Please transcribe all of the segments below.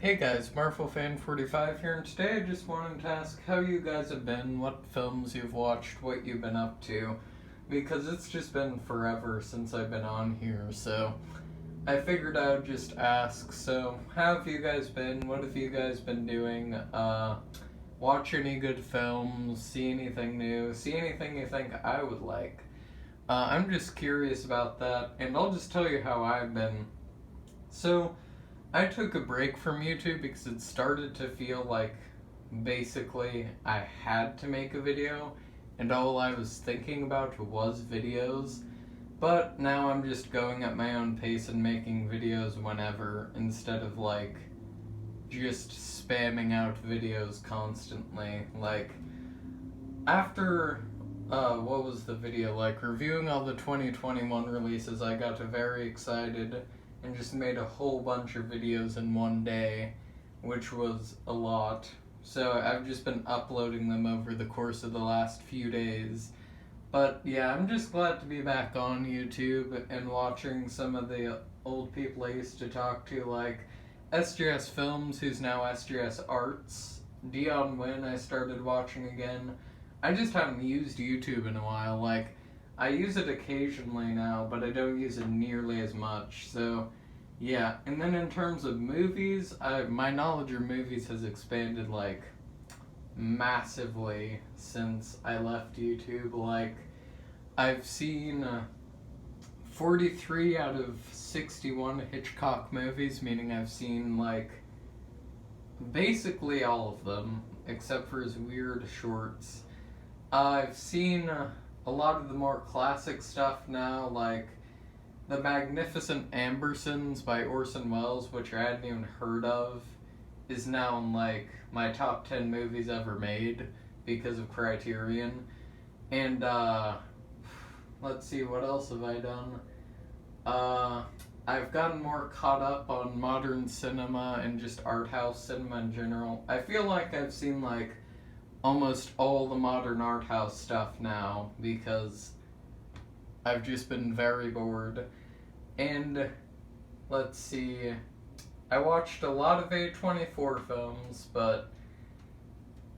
Hey guys, MarvelFan45 here, and today I just wanted to ask how you guys have been, what films you've watched, what you've been up to, because it's just been forever since I've been on here, so I figured I would just ask. So, how have you guys been? What have you guys been doing? Watch any good films? See anything new? See anything you think I would like? I'm just curious about that, and I'll just tell you how I've been. So, I took a break from YouTube because it started to feel like basically I had to make a video, and all I was thinking about was videos. But now I'm just going at my own pace and making videos whenever, instead of like just spamming out videos constantly. Like, after what was the video, like reviewing all the 2021 releases, I got very excited and just made a whole bunch of videos in one day, which was a lot. So I've just been uploading them over the course of the last few days. But yeah, I'm just glad to be back on YouTube and watching some of the old people I used to talk to, like SJS Films, who's now SJS Arts. Dion Wynn I started watching again. I just haven't used YouTube in a while. Like, I use it occasionally now, but I don't use it nearly as much. So, yeah. And then in terms of movies, my knowledge of movies has expanded, like, massively since I left YouTube. Like, I've seen 43 out of 61 Hitchcock movies, meaning I've seen, like, basically all of them, except for his weird shorts. I've seen a lot of the more classic stuff now, like The Magnificent Ambersons by Orson Welles, which I hadn't even heard of, is now in like my top 10 movies ever made because of Criterion. And let's see, what else have I done? I've gotten more caught up on modern cinema and just art house cinema in general. I feel like I've seen like almost all the modern art house stuff now because I've just been very bored. And let's see, I watched a lot of A24 films, but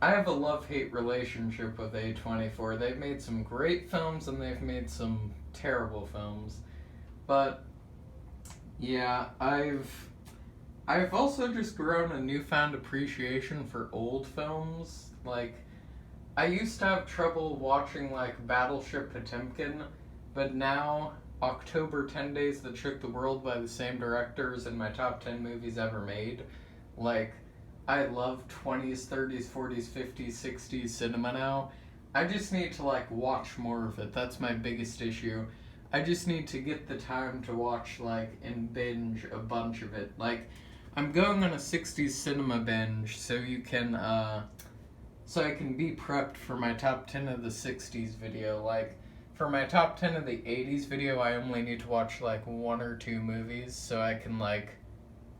I have a love-hate relationship with A24. They've made some great films and they've made some terrible films. But yeah, I've also just grown a newfound appreciation for old films. Like, I used to have trouble watching, like, Battleship Potemkin, but now October 10 Days That Shook the World by the same director is in my top 10 movies ever made. Like, I love 20s, 30s, 40s, 50s, 60s cinema now. I just need to, like, watch more of it. That's my biggest issue. I just need to get the time to watch, like, and binge a bunch of it. Like, I'm going on a 60s cinema binge, so you can, so I can be prepped for my top 10 of the 60s video. Like, for my top 10 of the 80s video, I only need to watch, like, one or two movies, so I can, like,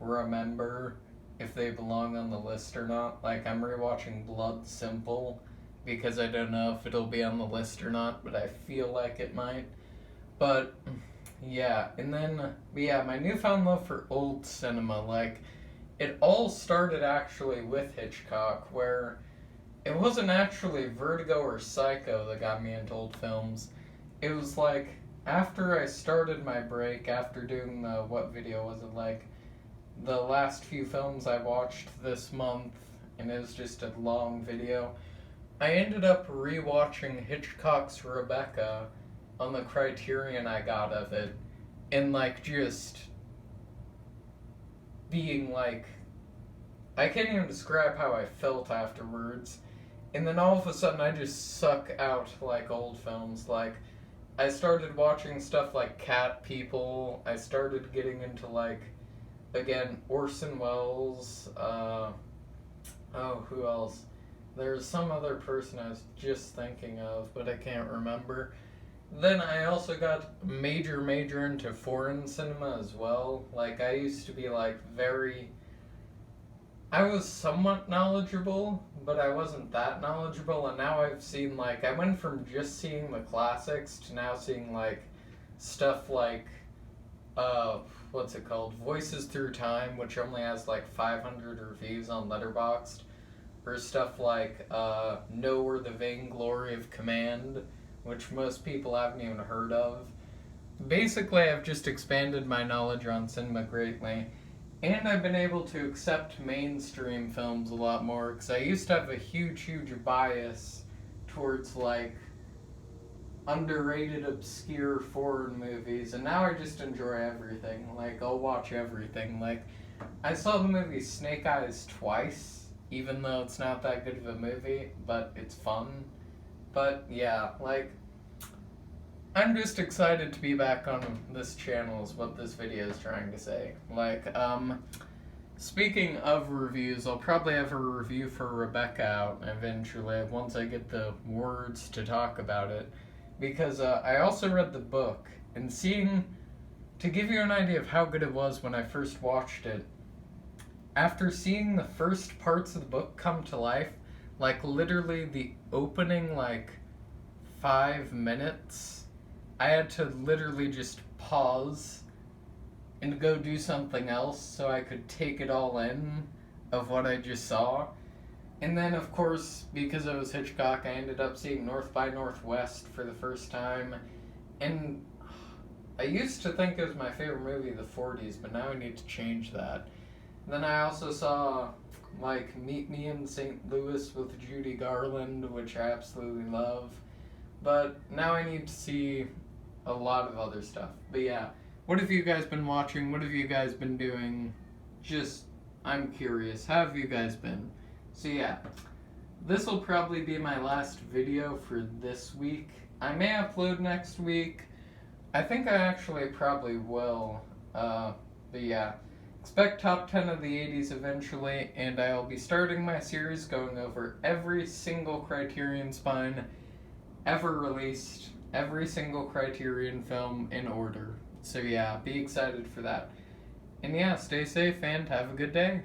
remember if they belong on the list or not. Like, I'm rewatching Blood Simple, because I don't know if it'll be on the list or not, but I feel like it might. But, yeah, and then, yeah, my newfound love for old cinema, like, it all started actually with Hitchcock, where it wasn't actually Vertigo or Psycho that got me into old films. It was like, after I started my break, after doing the, what video was it, like, the last few films I watched this month, and it was just a long video, I ended up rewatching Hitchcock's Rebecca on the Criterion I got of it, and like just being like, I can't even describe how I felt afterwards. And then all of a sudden I just suck out like old films. Like, I started watching stuff like Cat People. I started getting into like, again, Orson Welles. Who else? There's some other person I was just thinking of, but I can't remember. Then I also got major into foreign cinema as well. Like, I used to be like I was somewhat knowledgeable, but I wasn't that knowledgeable, and now I've seen, like, I went from just seeing the classics to now seeing, like, stuff like what's it called? Voices Through Time, which only has like 500 reviews on Letterboxd. Or stuff like Know or the Vainglory of Command, which most people haven't even heard of. Basically, I've just expanded my knowledge on cinema greatly, and I've been able to accept mainstream films a lot more, because I used to have a huge bias towards, like, underrated, obscure foreign movies, and now I just enjoy everything. Like, I'll watch everything. Like, I saw the movie Snake Eyes twice, even though it's not that good of a movie, but it's fun. But, yeah, like, I'm just excited to be back on this channel is what this video is trying to say. Like, speaking of reviews, I'll probably have a review for Rebecca out eventually, once I get the words to talk about it. Because I also read the book, and to give you an idea of how good it was when I first watched it, after seeing the first parts of the book come to life, like literally the opening, like, 5 minutes, I had to literally just pause and go do something else so I could take it all in of what I just saw. And then, of course, because it was Hitchcock, I ended up seeing North by Northwest for the first time. And I used to think it was my favorite movie of the 40s, but now I need to change that. And then I also saw, like, Meet Me in St. Louis with Judy Garland, which I absolutely love. But now I need to see a lot of other stuff. But yeah, what have you guys been watching? What have you guys been doing? Just, I'm curious. How have you guys been? So yeah, this will probably be my last video for this week. I may upload next week. I think I actually probably will. But yeah, expect top 10 of the 80s eventually, and I'll be starting my series going over every single Criterion Spine ever released, every single Criterion film in order. So yeah, be excited for that. And yeah, stay safe and have a good day.